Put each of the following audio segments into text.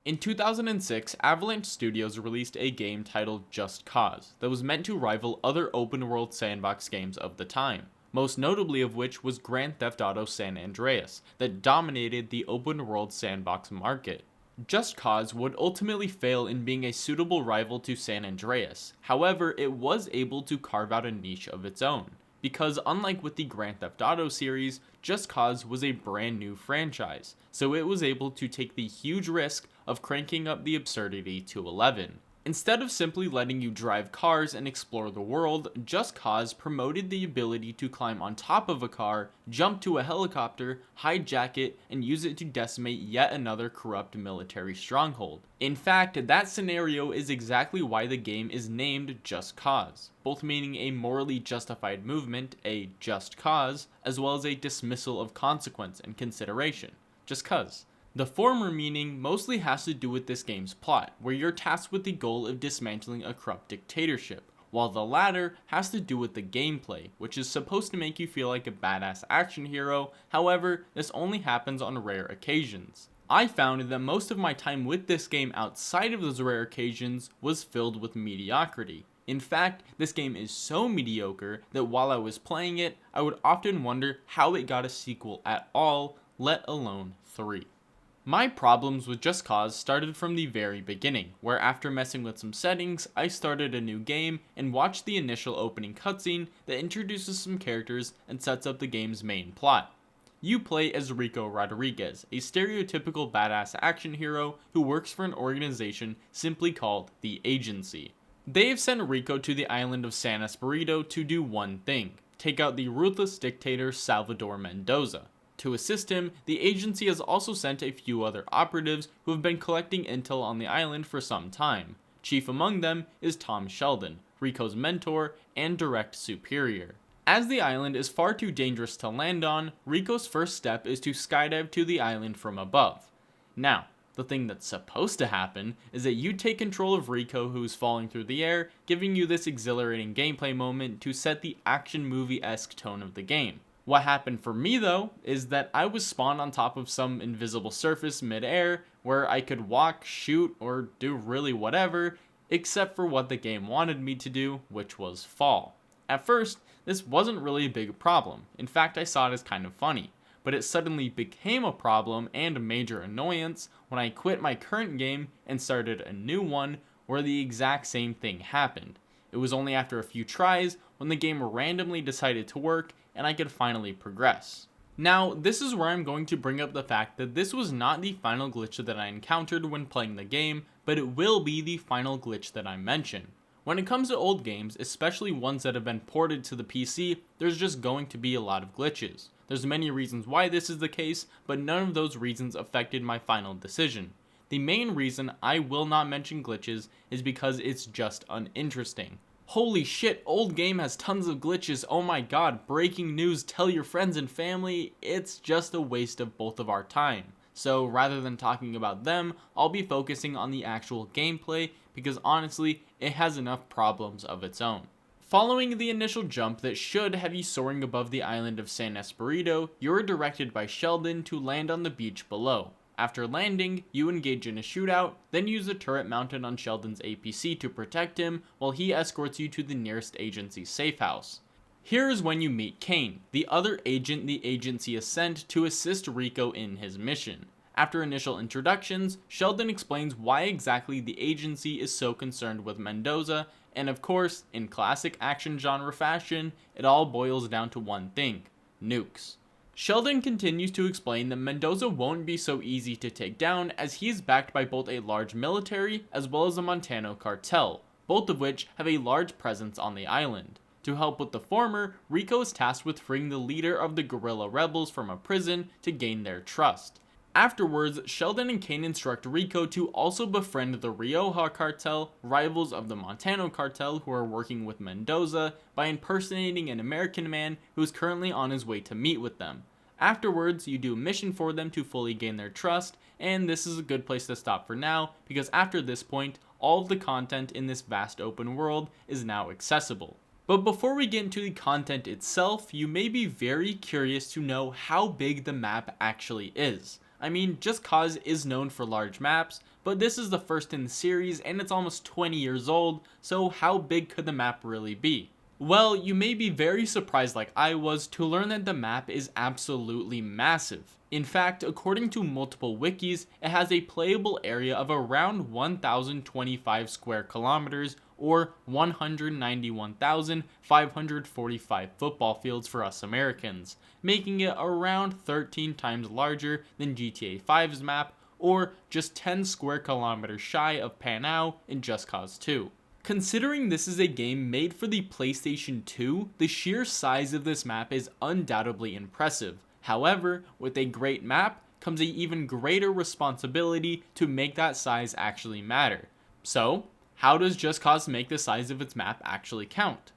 In 2006, Avalanche Studios released a game titled Just Cause that was meant to rival other open-world sandbox games of the time, most notably of which was Grand Theft Auto San Andreas, that dominated the open-world sandbox market. Just Cause would ultimately fail in being a suitable rival to San Andreas, however, it was able to carve out a niche of its own, because unlike with the Grand Theft Auto series, Just Cause was a brand new franchise, so it was able to take the huge risk of cranking up the absurdity to 11. Instead of simply letting you drive cars and explore the world, Just Cause promoted the ability to climb on top of a car, jump to a helicopter, hijack it, and use it to decimate yet another corrupt military stronghold. In fact, that scenario is exactly why the game is named Just Cause, both meaning a morally justified movement, a just cause, as well as a dismissal of consequence and consideration. Just cuz. The former meaning mostly has to do with this game's plot, where you're tasked with the goal of dismantling a corrupt dictatorship, while the latter has to do with the gameplay, which is supposed to make you feel like a badass action hero. However, this only happens on rare occasions. I found that most of my time with this game outside of those rare occasions was filled with mediocrity. In fact, this game is so mediocre that while I was playing it, I would often wonder how it got a sequel at all, let alone 3. My problems with Just Cause started from the very beginning, where after messing with some settings, I started a new game and watched the initial opening cutscene that introduces some characters and sets up the game's main plot. You play as Rico Rodriguez, a stereotypical badass action hero who works for an organization simply called the Agency. They've sent Rico to the island of San Esperito to do one thing: take out the ruthless dictator Salvador Mendoza. To assist him, the agency has also sent a few other operatives who have been collecting intel on the island for some time. Chief among them is Tom Sheldon, Rico's mentor and direct superior. As the island is far too dangerous to land on, Rico's first step is to skydive to the island from above. Now, the thing that's supposed to happen is that you take control of Rico, who's falling through the air, giving you this exhilarating gameplay moment to set the action movie-esque tone of the game. What happened for me though, is that I was spawned on top of some invisible surface mid-air where I could walk, shoot, or do really whatever, except for what the game wanted me to do, which was fall. At first, this wasn't really a big problem. In fact, I saw it as kind of funny, but it suddenly became a problem and a major annoyance when I quit my current game and started a new one where the exact same thing happened. It was only after a few tries when the game randomly decided to work and I could finally progress. Now, this is where I'm going to bring up the fact that this was not the final glitch that I encountered when playing the game, but it will be the final glitch that I mention. When it comes to old games, especially ones that have been ported to the PC, there's just going to be a lot of glitches. There's many reasons why this is the case, but none of those reasons affected my final decision. The main reason I will not mention glitches is because it's just uninteresting. Holy shit, old game has tons of glitches, oh my god, breaking news, tell your friends and family, it's just a waste of both of our time. So rather than talking about them, I'll be focusing on the actual gameplay because honestly, it has enough problems of its own. Following the initial jump that should have you soaring above the island of San Esperito, you're directed by Sheldon to land on the beach below. After landing, you engage in a shootout, then use a turret mounted on Sheldon's APC to protect him, while he escorts you to the nearest agency safe house. Here is when you meet Kane, the other agent the agency has sent to assist Rico in his mission. After initial introductions, Sheldon explains why exactly the agency is so concerned with Mendoza, and of course, in classic action genre fashion, it all boils down to one thing: nukes. Sheldon continues to explain that Mendoza won't be so easy to take down as he is backed by both a large military as well as a Montano cartel, both of which have a large presence on the island. To help with the former, Rico is tasked with freeing the leader of the guerrilla rebels from a prison to gain their trust. Afterwards, Sheldon and Kane instruct Rico to also befriend the Rioja cartel, rivals of the Montano cartel who are working with Mendoza, by impersonating an American man who is currently on his way to meet with them. Afterwards, you do a mission for them to fully gain their trust, and this is a good place to stop for now, because after this point, all of the content in this vast open world is now accessible. But before we get into the content itself, you may be very curious to know how big the map actually is. I mean, Just Cause is known for large maps, but this is the first in the series and it's almost 20 years old, so how big could the map really be? Well, you may be very surprised like I was to learn that the map is absolutely massive. In fact, according to multiple wikis, it has a playable area of around 1,025 square kilometers or 191,545 football fields for us Americans, making it around 13 times larger than GTA 5's map or just 10 square kilometers shy of Panau in Just Cause 2. Considering this is a game made for the PlayStation 2, the sheer size of this map is undoubtedly impressive. However, with a great map comes an even greater responsibility to make that size actually matter. So, how does Just Cause make the size of its map actually count?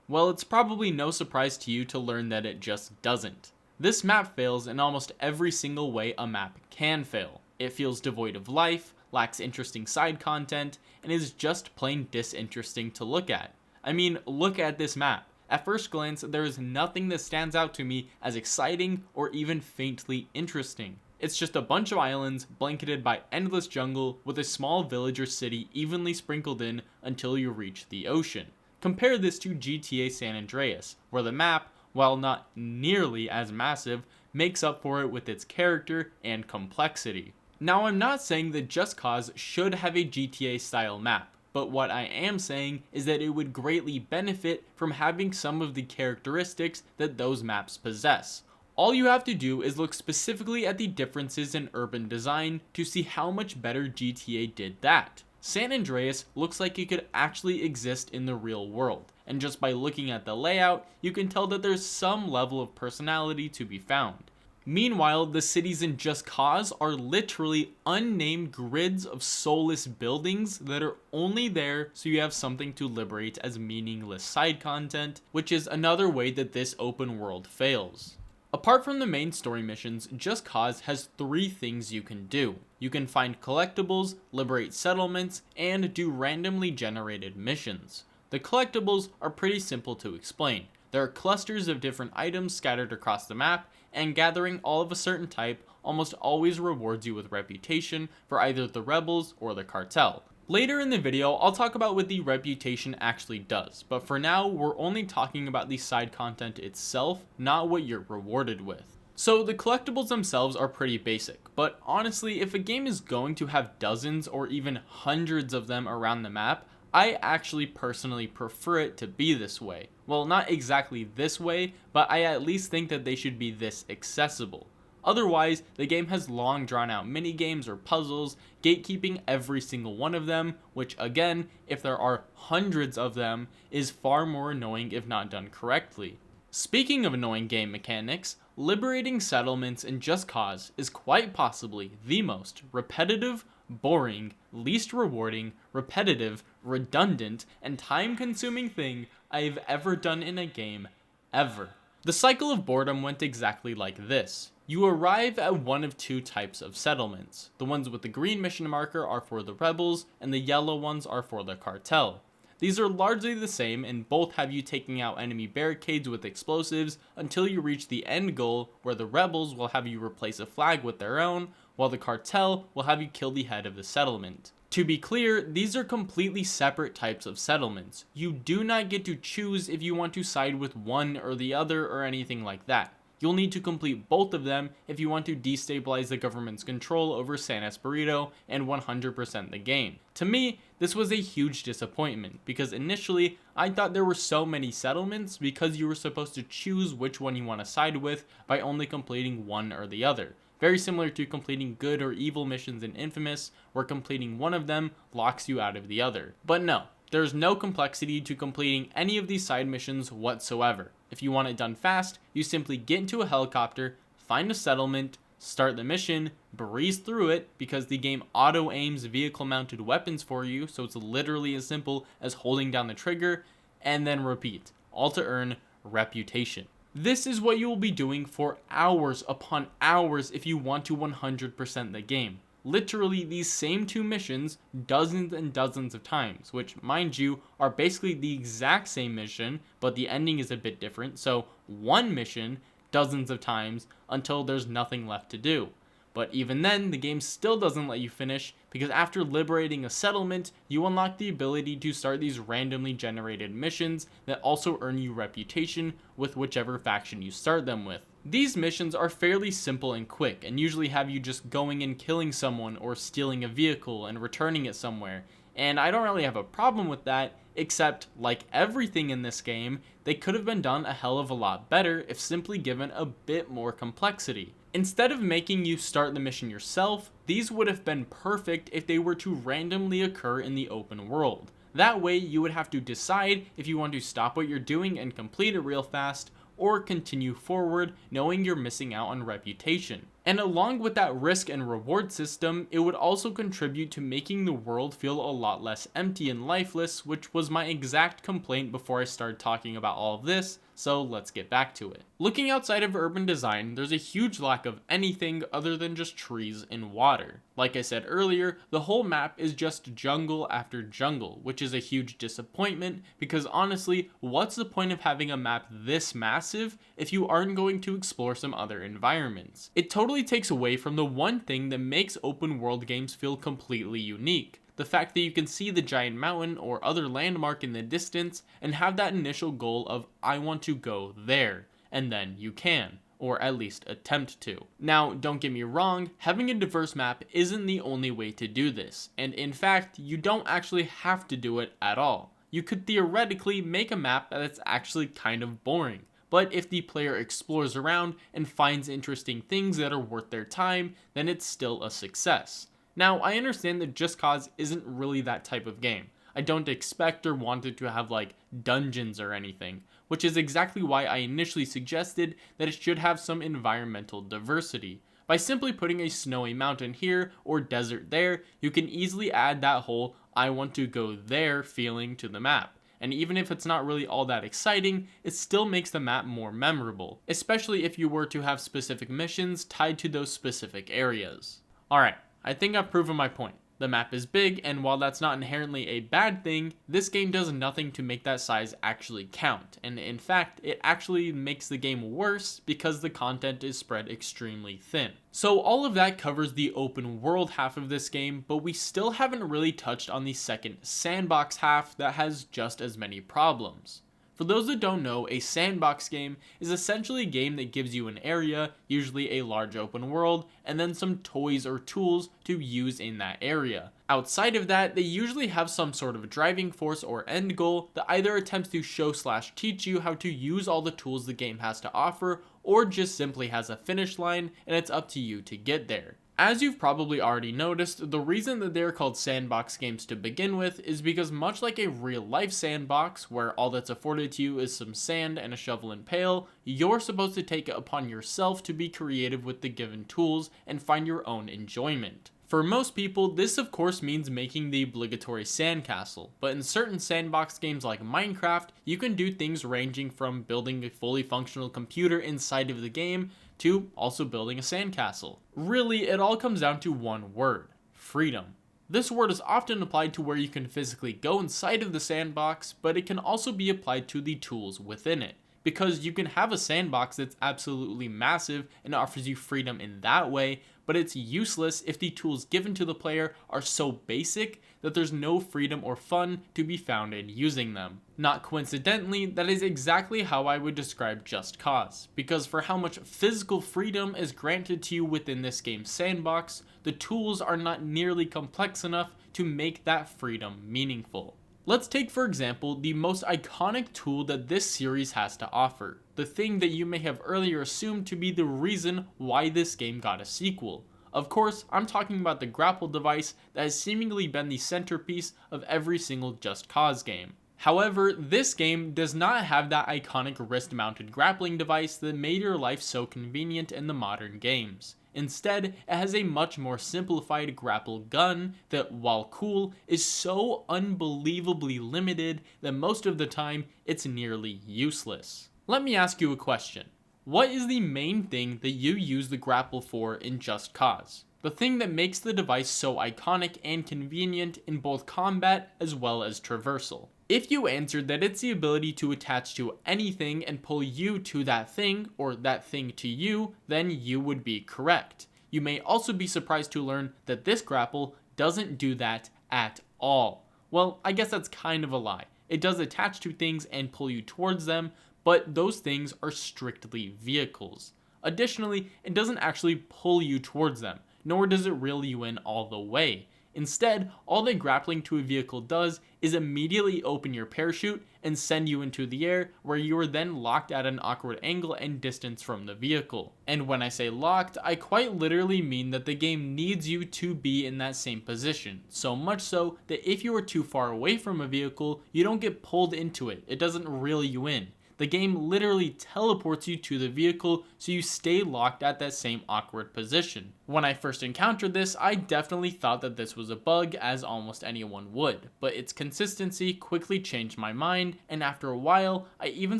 Well, it's probably no surprise to you to learn that it just doesn't. This map fails in almost every single way a map can fail. It feels devoid of life, lacks interesting side content, and is just plain disinteresting to look at. I mean, look at this map. At first glance, there is nothing that stands out to me as exciting or even faintly interesting. It's just a bunch of islands blanketed by endless jungle with a small village or city evenly sprinkled in until you reach the ocean. Compare this to GTA San Andreas, where the map, while not nearly as massive, makes up for it with its character and complexity. Now, I'm not saying that Just Cause should have a GTA style map, but what I am saying is that it would greatly benefit from having some of the characteristics that those maps possess. All you have to do is look specifically at the differences in urban design to see how much better GTA did that. San Andreas looks like it could actually exist in the real world, and just by looking at the layout, you can tell that there's some level of personality to be found. Meanwhile, the cities in Just Cause are literally unnamed grids of soulless buildings that are only there so you have something to liberate as meaningless side content, which is another way that this open world fails. Apart from the main story missions, Just Cause has 3 things you can do. You can find collectibles, liberate settlements, and do randomly generated missions. The collectibles are pretty simple to explain. There are clusters of different items scattered across the map, and gathering all of a certain type almost always rewards you with reputation for either the rebels or the cartel. Later in the video, I'll talk about what the reputation actually does, but for now, we're only talking about the side content itself, not what you're rewarded with. So the collectibles themselves are pretty basic, but honestly, if a game is going to have dozens or even hundreds of them around the map, I actually personally prefer it to be this way. Well, not exactly this way, but I at least think that they should be this accessible. Otherwise, the game has long drawn out minigames or puzzles, gatekeeping every single one of them, which again, if there are hundreds of them, is far more annoying if not done correctly. Speaking of annoying game mechanics, liberating settlements in Just Cause is quite possibly the most repetitive, boring, least rewarding, repetitive, redundant, and time-consuming thing I've ever done in a game, ever. The cycle of boredom went exactly like this. You arrive at one of 2 types of settlements. The ones with the green mission marker are for the rebels, and the yellow ones are for the cartel. These are largely the same and both have you taking out enemy barricades with explosives until you reach the end goal where the rebels will have you replace a flag with their own, while the cartel will have you kill the head of the settlement. To be clear, these are completely separate types of settlements. You do not get to choose if you want to side with one or the other or anything like that. You'll need to complete both of them if you want to destabilize the government's control over San Esperito and 100% the game. To me, this was a huge disappointment because initially I thought there were so many settlements because you were supposed to choose which one you want to side with by only completing one or the other. Very similar to completing good or evil missions in Infamous, where completing one of them locks you out of the other. But no, there's no complexity to completing any of these side missions whatsoever. If you want it done fast, you simply get into a helicopter, find a settlement, start the mission, breeze through it because the game auto-aims vehicle-mounted weapons for you, so it's literally as simple as holding down the trigger, and then repeat, all to earn reputation. This is what you will be doing for hours upon hours if you want to 100% the game. Literally these same 2 missions dozens and dozens of times, which mind you are basically the exact same mission, but the ending is a bit different, so one mission dozens of times until there's nothing left to do. But even then, the game still doesn't let you finish, because after liberating a settlement, you unlock the ability to start these randomly generated missions that also earn you reputation with whichever faction you start them with. These missions are fairly simple and quick, and usually have you just going and killing someone or stealing a vehicle and returning it somewhere, and I don't really have a problem with that, except, like everything in this game, they could have been done a hell of a lot better if simply given a bit more complexity. Instead of making you start the mission yourself, these would have been perfect if they were to randomly occur in the open world. That way, you would have to decide if you want to stop what you're doing and complete it real fast, or continue forward knowing you're missing out on reputation. And along with that risk and reward system, it would also contribute to making the world feel a lot less empty and lifeless, which was my exact complaint before I started talking about all of this, so let's get back to it. Looking outside of urban design, there's a huge lack of anything other than just trees and water. Like I said earlier, the whole map is just jungle after jungle, which is a huge disappointment because honestly, what's the point of having a map this massive if you aren't going to explore some other environments? It totally takes away from the one thing that makes open world games feel completely unique. The fact that you can see the giant mountain or other landmark in the distance and have that initial goal of I want to go there, and then you can, or at least attempt to. Now, don't get me wrong, having a diverse map isn't the only way to do this, and in fact, you don't actually have to do it at all. You could theoretically make a map that's actually kind of boring, but if the player explores around and finds interesting things that are worth their time, then it's still a success. Now, I understand that Just Cause isn't really that type of game. I don't expect or want it to have like dungeons or anything, which is exactly why I initially suggested that it should have some environmental diversity. By simply putting a snowy mountain here or desert there, you can easily add that whole I want to go there feeling to the map. And even if it's not really all that exciting, it still makes the map more memorable, especially if you were to have specific missions tied to those specific areas. Alright, I think I've proven my point. The map is big, and while that's not inherently a bad thing, this game does nothing to make that size actually count, and in fact, it actually makes the game worse because the content is spread extremely thin. So all of that covers the open world half of this game, but we still haven't really touched on the second sandbox half that has just as many problems. For those that don't know, a sandbox game is essentially a game that gives you an area, usually a large open world, and then some toys or tools to use in that area. Outside of that, they usually have some sort of driving force or end goal that either attempts to show/teach you how to use all the tools the game has to offer, or just simply has a finish line and it's up to you to get there. As you've probably already noticed, the reason that they're called sandbox games to begin with is because much like a real-life sandbox, where all that's afforded to you is some sand and a shovel and pail, you're supposed to take it upon yourself to be creative with the given tools and find your own enjoyment. For most people, this of course means making the obligatory sandcastle, but in certain sandbox games like Minecraft, you can do things ranging from building a fully functional computer inside of the game to also building a sandcastle. Really, it all comes down to one word: freedom. This word is often applied to where you can physically go inside of the sandbox, but it can also be applied to the tools within it. Because you can have a sandbox that's absolutely massive and offers you freedom in that way, but it's useless if the tools given to the player are so basic that there's no freedom or fun to be found in using them. Not coincidentally, that is exactly how I would describe Just Cause, because for how much physical freedom is granted to you within this game's sandbox, the tools are not nearly complex enough to make that freedom meaningful. Let's take, for example, the most iconic tool that this series has to offer, the thing that you may have earlier assumed to be the reason why this game got a sequel. Of course, I'm talking about the grapple device that has seemingly been the centerpiece of every single Just Cause game. However, this game does not have that iconic wrist-mounted grappling device that made your life so convenient in the modern games. Instead, it has a much more simplified grapple gun that, while cool, is so unbelievably limited that most of the time it's nearly useless. Let me ask you a question. What is the main thing that you use the grapple for in Just Cause? The thing that makes the device so iconic and convenient in both combat as well as traversal. If you answered that it's the ability to attach to anything and pull you to that thing, or that thing to you, then you would be correct. You may also be surprised to learn that this grapple doesn't do that at all. Well, I guess that's kind of a lie. It does attach to things and pull you towards them, but those things are strictly vehicles. Additionally, it doesn't actually pull you towards them, nor does it reel you in all the way. Instead, all that grappling to a vehicle does is immediately open your parachute and send you into the air, where you are then locked at an awkward angle and distance from the vehicle. And when I say locked, I quite literally mean that the game needs you to be in that same position, so much so that if you are too far away from a vehicle, you don't get pulled into it. It doesn't reel you in. The game literally teleports you to the vehicle, so you stay locked at that same awkward position. When I first encountered this, I definitely thought that this was a bug, as almost anyone would, but its consistency quickly changed my mind, and after a while, I even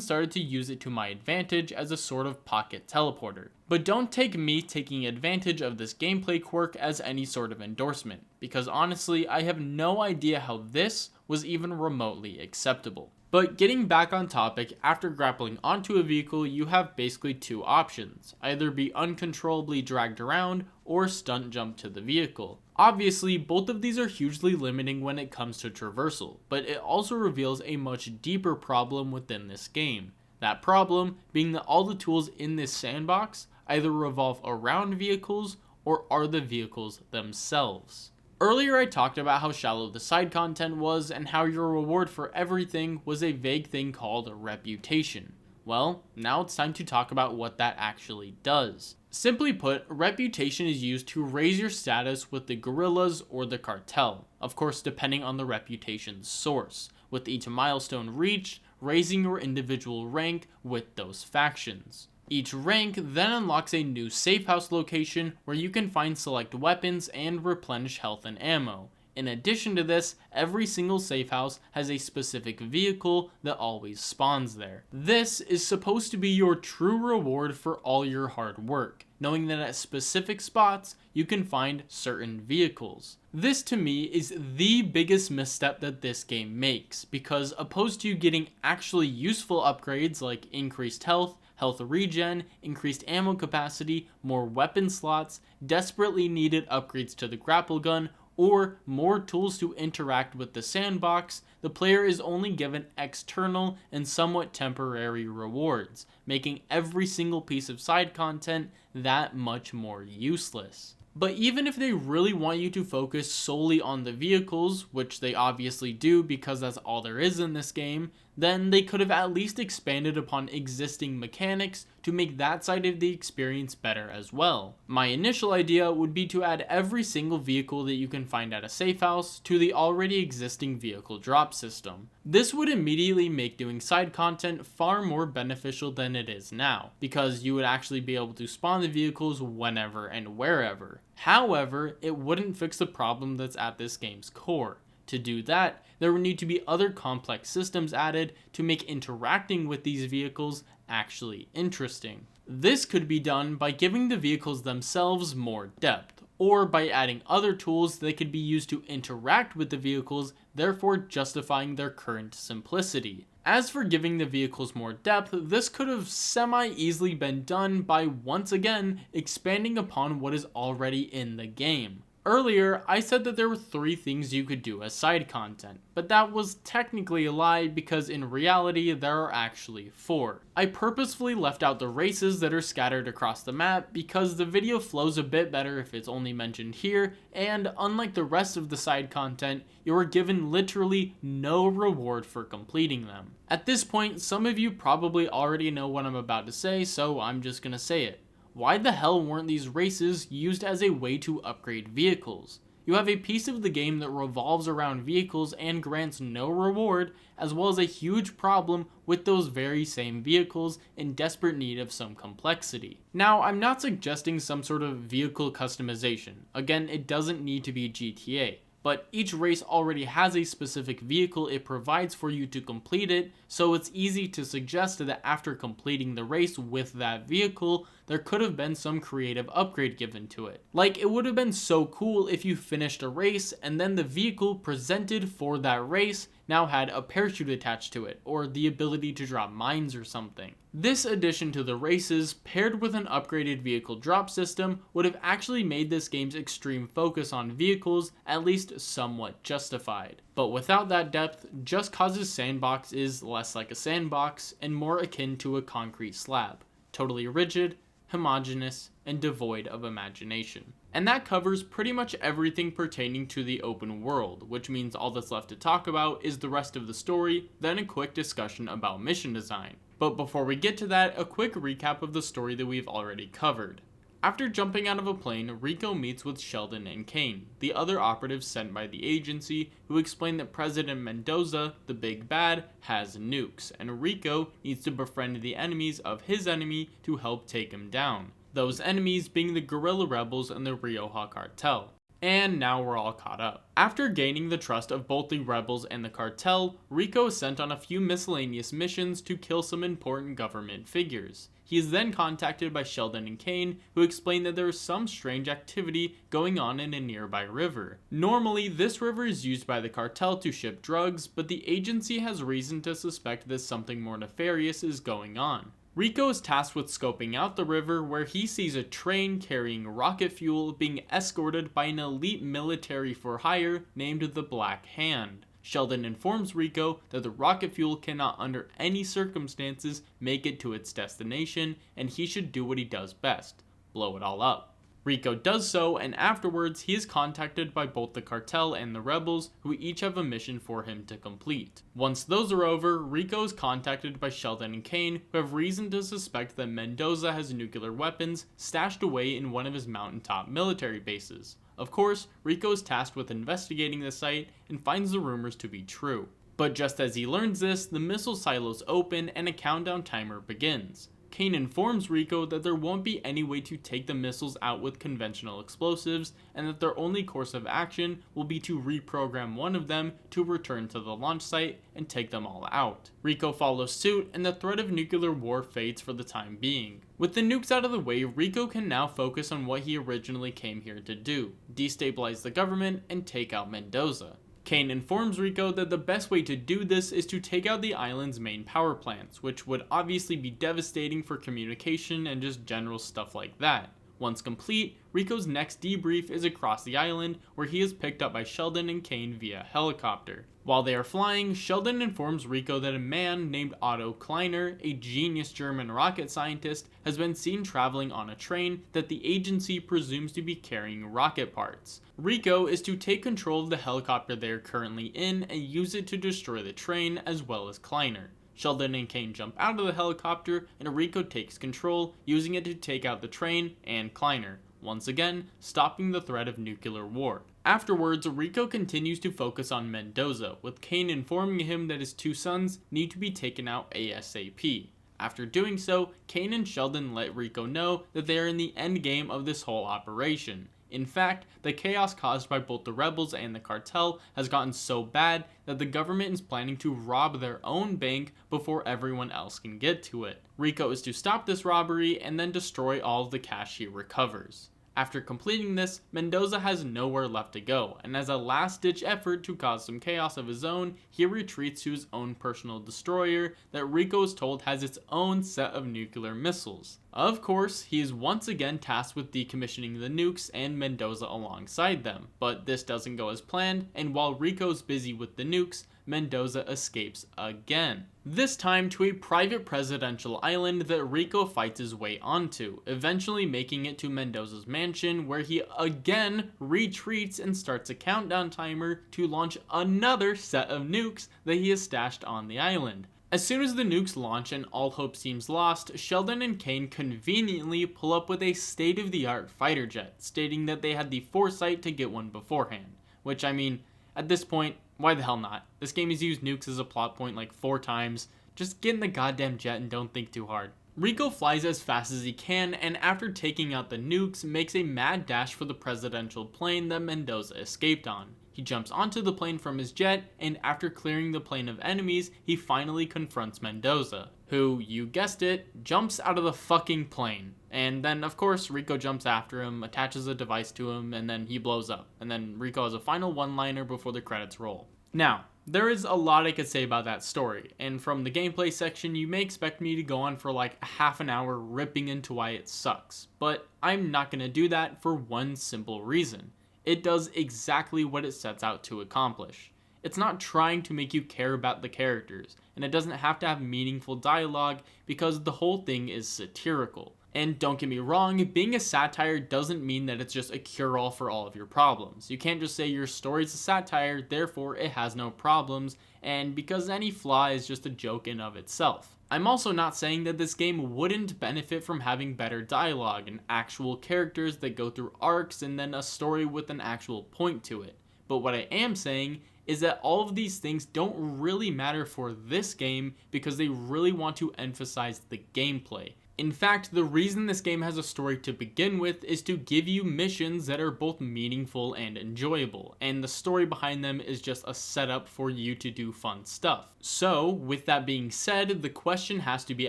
started to use it to my advantage as a sort of pocket teleporter. But don't take me taking advantage of this gameplay quirk as any sort of endorsement, because honestly, I have no idea how this was even remotely acceptable. But getting back on topic, after grappling onto a vehicle, you have basically two options: either be uncontrollably dragged around or stunt jump to the vehicle. Obviously, both of these are hugely limiting when it comes to traversal, but it also reveals a much deeper problem within this game. That problem being that all the tools in this sandbox either revolve around vehicles or are the vehicles themselves. Earlier I talked about how shallow the side content was and how your reward for everything was a vague thing called reputation. Well, now it's time to talk about what that actually does. Simply put, reputation is used to raise your status with the guerrillas or the cartel, of course depending on the reputation's source, with each milestone reached, raising your individual rank with those factions. Each rank then unlocks a new safe house location where you can find select weapons and replenish health and ammo. In addition to this, every single safe house has a specific vehicle that always spawns there. This is supposed to be your true reward for all your hard work, knowing that at specific spots you can find certain vehicles. This to me is the biggest misstep that this game makes, because opposed to getting actually useful upgrades like increased health regen, increased ammo capacity, more weapon slots, desperately needed upgrades to the grapple gun, or more tools to interact with the sandbox, the player is only given external and somewhat temporary rewards, making every single piece of side content that much more useless. But even if they really want you to focus solely on the vehicles, which they obviously do because that's all there is in this game, then they could have at least expanded upon existing mechanics to make that side of the experience better as well. My initial idea would be to add every single vehicle that you can find at a safe house to the already existing vehicle drop system. This would immediately make doing side content far more beneficial than it is now, because you would actually be able to spawn the vehicles whenever and wherever. However, it wouldn't fix the problem that's at this game's core. To do that, there would need to be other complex systems added to make interacting with these vehicles actually interesting. This could be done by giving the vehicles themselves more depth, or by adding other tools that could be used to interact with the vehicles, therefore justifying their current simplicity. As for giving the vehicles more depth, this could have semi-easily been done by once again expanding upon what is already in the game. Earlier, I said that there were 3 things you could do as side content, but that was technically a lie because in reality there are actually 4. I purposefully left out the races that are scattered across the map because the video flows a bit better if it's only mentioned here, and unlike the rest of the side content, you are given literally no reward for completing them. At this point, some of you probably already know what I'm about to say, so I'm just gonna say it. Why the hell weren't these races used as a way to upgrade vehicles? You have a piece of the game that revolves around vehicles and grants no reward, as well as a huge problem with those very same vehicles in desperate need of some complexity. Now, I'm not suggesting some sort of vehicle customization. Again, it doesn't need to be GTA. But each race already has a specific vehicle it provides for you to complete it, so it's easy to suggest that after completing the race with that vehicle, the there could have been some creative upgrade given to it. Like, it would have been so cool if you finished a race and then the vehicle presented for that race now had a parachute attached to it, or the ability to drop mines or something. This addition to the races, paired with an upgraded vehicle drop system, would have actually made this game's extreme focus on vehicles at least somewhat justified. But without that depth, Just Cause's sandbox is less like a sandbox and more akin to a concrete slab, totally rigid, homogeneous, and devoid of imagination. And that covers pretty much everything pertaining to the open world, which means all that's left to talk about is the rest of the story, then a quick discussion about mission design. But before we get to that, a quick recap of the story that we've already covered. After jumping out of a plane, Rico meets with Sheldon and Kane, the other operatives sent by the agency, who explain that President Mendoza, the big bad, has nukes, and Rico needs to befriend the enemies of his enemy to help take him down. Those enemies being the guerrilla rebels and the Rioja cartel. And now we're all caught up. After gaining the trust of both the rebels and the cartel, Rico is sent on a few miscellaneous missions to kill some important government figures. He is then contacted by Sheldon and Kane, who explain that there is some strange activity going on in a nearby river. Normally, this river is used by the cartel to ship drugs, but the agency has reason to suspect that something more nefarious is going on. Rico is tasked with scoping out the river, where he sees a train carrying rocket fuel being escorted by an elite military for hire named the Black Hand. Sheldon informs Rico that the rocket fuel cannot under any circumstances make it to its destination, and he should do what he does best: blow it all up. Rico does so, and afterwards he is contacted by both the cartel and the rebels, who each have a mission for him to complete. Once those are over, Rico is contacted by Sheldon and Kane, who have reason to suspect that Mendoza has nuclear weapons stashed away in one of his mountaintop military bases. Of course, Rico is tasked with investigating the site and finds the rumors to be true. But just as he learns this, the missile silos open and a countdown timer begins. Kane informs Rico that there won't be any way to take the missiles out with conventional explosives, and that their only course of action will be to reprogram one of them to return to the launch site and take them all out. Rico follows suit, and the threat of nuclear war fades for the time being. With the nukes out of the way, Rico can now focus on what he originally came here to do: destabilize the government and take out Mendoza. Kane informs Rico that the best way to do this is to take out the island's main power plants, which would obviously be devastating for communication and just general stuff like that. Once complete, Rico's next debrief is across the island, where he is picked up by Sheldon and Kane via helicopter. While they are flying, Sheldon informs Rico that a man named Otto Kleiner, a genius German rocket scientist, has been seen traveling on a train that the agency presumes to be carrying rocket parts. Rico is to take control of the helicopter they are currently in and use it to destroy the train as well as Kleiner. Sheldon and Kane jump out of the helicopter, and Rico takes control, using it to take out the train and Kleiner, once again stopping the threat of nuclear war. Afterwards, Rico continues to focus on Mendoza, with Kane informing him that his two sons need to be taken out ASAP. After doing so, Kane and Sheldon let Rico know that they are in the endgame of this whole operation. In fact, the chaos caused by both the rebels and the cartel has gotten so bad that the government is planning to rob their own bank before everyone else can get to it. Rico is to stop this robbery and then destroy all of the cash he recovers. After completing this, Mendoza has nowhere left to go, and as a last-ditch effort to cause some chaos of his own, he retreats to his own personal destroyer that Rico is told has its own set of nuclear missiles. Of course, he is once again tasked with decommissioning the nukes and Mendoza alongside them, but this doesn't go as planned, and while Rico's busy with the nukes, Mendoza escapes again. This time to a private presidential island that Rico fights his way onto, eventually making it to Mendoza's mansion, where he again retreats and starts a countdown timer to launch another set of nukes that he has stashed on the island. As soon as the nukes launch and all hope seems lost, Sheldon and Kane conveniently pull up with a state-of-the-art fighter jet, stating that they had the foresight to get one beforehand. Which, I mean, at this point, why the hell not? This game has used nukes as a plot point like 4 times. Just get in the goddamn jet and don't think too hard. Rico flies as fast as he can, and after taking out the nukes, makes a mad dash for the presidential plane that Mendoza escaped on. He jumps onto the plane from his jet, and after clearing the plane of enemies, he finally confronts Mendoza, who, you guessed it, jumps out of the fucking plane. And then, of course, Rico jumps after him, attaches a device to him, and then he blows up. And then Rico has a final one-liner before the credits roll. Now, there is a lot I could say about that story, and from the gameplay section, you may expect me to go on for like a half an hour ripping into why it sucks. But I'm not going to do that for one simple reason. It does exactly what it sets out to accomplish. It's not trying to make you care about the characters, and it doesn't have to have meaningful dialogue because the whole thing is satirical. And don't get me wrong, being a satire doesn't mean that it's just a cure-all for all of your problems. You can't just say your story's a satire, therefore it has no problems, and because any flaw is just a joke in of itself. I'm also not saying that this game wouldn't benefit from having better dialogue and actual characters that go through arcs and then a story with an actual point to it. But what I am saying is that all of these things don't really matter for this game because they really want to emphasize the gameplay. In fact, the reason this game has a story to begin with is to give you missions that are both meaningful and enjoyable, and the story behind them is just a setup for you to do fun stuff. So, with that being said, the question has to be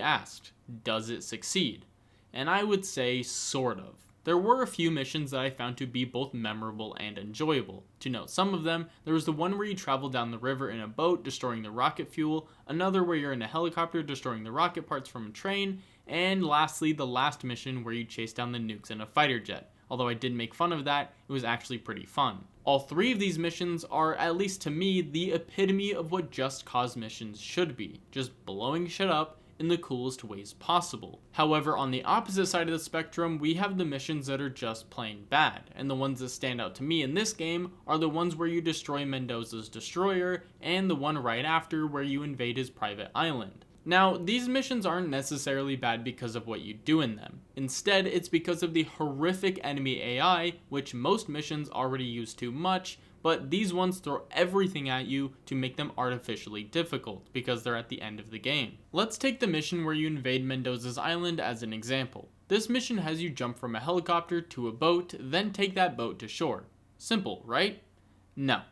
asked, does it succeed? And I would say, sort of. There were a few missions that I found to be both memorable and enjoyable. To note some of them, there was the one where you travel down the river in a boat, destroying the rocket fuel, another where you're in a helicopter, destroying the rocket parts from a train, and lastly, the last mission where you chase down the nukes in a fighter jet. Although I did make fun of that, it was actually pretty fun. All three of these missions are, at least to me, the epitome of what Just Cause missions should be. Just blowing shit up in the coolest ways possible. However, on the opposite side of the spectrum, we have the missions that are just plain bad, and the ones that stand out to me in this game are the ones where you destroy Mendoza's destroyer, and the one right after where you invade his private island. Now, these missions aren't necessarily bad because of what you do in them. Instead, it's because of the horrific enemy AI, which most missions already use too much, but these ones throw everything at you to make them artificially difficult, because they're at the end of the game. Let's take the mission where you invade Mendoza's island as an example. This mission has you jump from a helicopter to a boat, then take that boat to shore. Simple, right? No.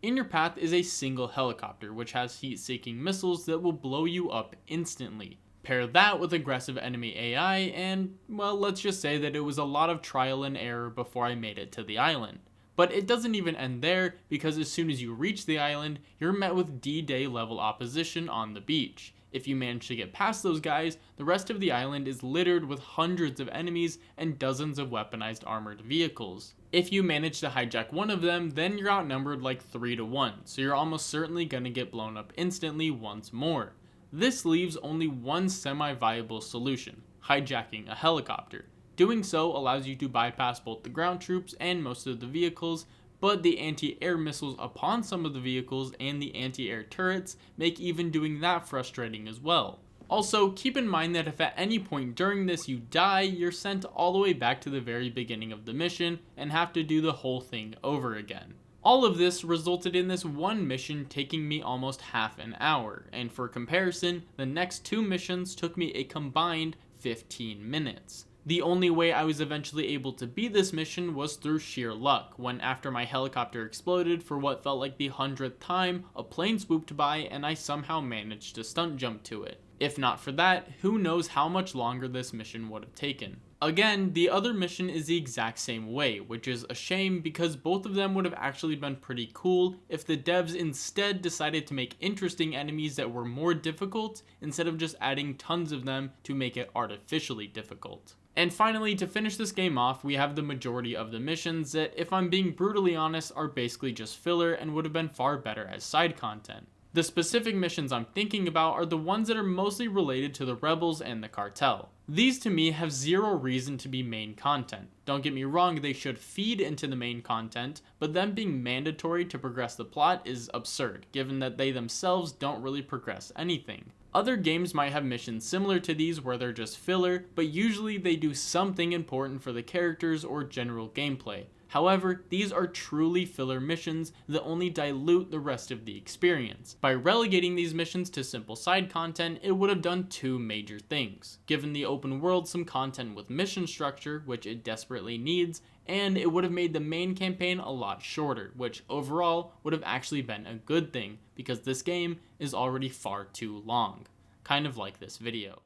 In your path is a single helicopter, which has heat-seeking missiles that will blow you up instantly. Pair that with aggressive enemy AI, and, well, let's just say that it was a lot of trial and error before I made it to the island. But it doesn't even end there, because as soon as you reach the island, you're met with D-Day level opposition on the beach. If you manage to get past those guys, the rest of the island is littered with hundreds of enemies and dozens of weaponized armored vehicles. If you manage to hijack one of them, then you're outnumbered like 3-1, so you're almost certainly gonna get blown up instantly once more. This leaves only one semi-viable solution: hijacking a helicopter. Doing so allows you to bypass both the ground troops and most of the vehicles, but the anti-air missiles upon some of the vehicles and the anti-air turrets make even doing that frustrating as well. Also, keep in mind that if at any point during this you die, you're sent all the way back to the very beginning of the mission and have to do the whole thing over again. All of this resulted in this one mission taking me almost half an hour, and for comparison, the next two missions took me a combined 15 minutes. The only way I was eventually able to beat this mission was through sheer luck, when after my helicopter exploded for what felt like the 100th time, a plane swooped by and I somehow managed to stunt jump to it. If not for that, who knows how much longer this mission would have taken. Again, the other mission is the exact same way, which is a shame because both of them would have actually been pretty cool if the devs instead decided to make interesting enemies that were more difficult instead of just adding tons of them to make it artificially difficult. And finally, to finish this game off, we have the majority of the missions that, if I'm being brutally honest, are basically just filler and would have been far better as side content. The specific missions I'm thinking about are the ones that are mostly related to the rebels and the cartel. These to me have zero reason to be main content. Don't get me wrong, they should feed into the main content, but them being mandatory to progress the plot is absurd, given that they themselves don't really progress anything. Other games might have missions similar to these where they're just filler, but usually they do something important for the characters or general gameplay. However, these are truly filler missions that only dilute the rest of the experience. By relegating these missions to simple side content, it would have done two major things: given the open world some content with mission structure, which it desperately needs, and it would have made the main campaign a lot shorter, which overall would have actually been a good thing, because this game is already far too long. kind of like this video.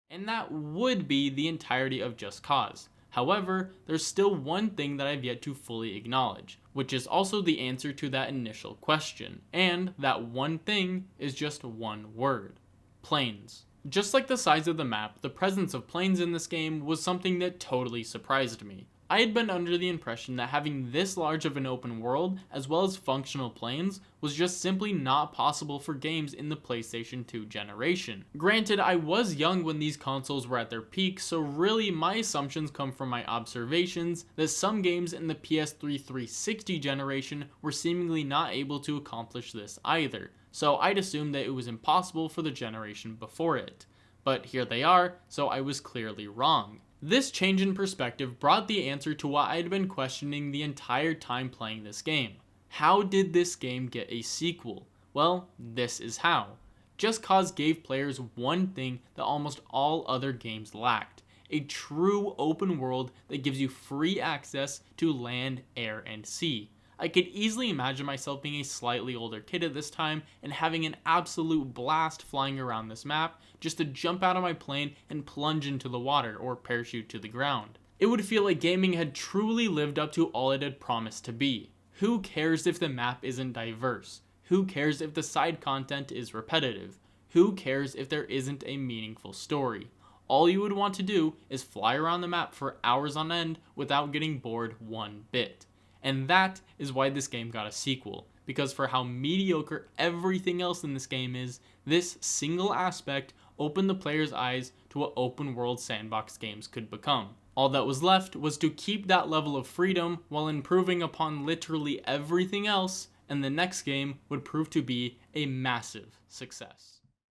And that would be the entirety of Just Cause. However, there's still one thing that I've yet to fully acknowledge, which is also the answer to that initial question, and that one thing is just one word: planes. Just like the size of the map, the presence of planes in this game was something that totally surprised me. I had been under the impression that having this large of an open world, as well as functional planes, was just simply not possible for games in the PlayStation 2 generation. Granted, I was young when these consoles were at their peak, so really my assumptions come from my observations that some games in the PS3 360 generation were seemingly not able to accomplish this either, so I'd assumed that it was impossible for the generation before it. But here they are, so I was clearly wrong. This change in perspective brought the answer to what I had been questioning the entire time playing this game. How did this game get a sequel? Well, this is how. Just Cause gave players one thing that almost all other games lacked: a true open world that gives you free access to land, air, and sea. I could easily imagine myself being a slightly older kid at this time and having an absolute blast flying around this map just to jump out of my plane and plunge into the water or parachute to the ground. It would feel like gaming had truly lived up to all it had promised to be. Who cares if the map isn't diverse? Who cares if the side content is repetitive? Who cares if there isn't a meaningful story? All you would want to do is fly around the map for hours on end without getting bored one bit. And that is why this game got a sequel, because for how mediocre everything else in this game is, this single aspect opened the player's eyes to what open world sandbox games could become. All that was left was to keep that level of freedom while improving upon literally everything else, and the next game would prove to be a massive success.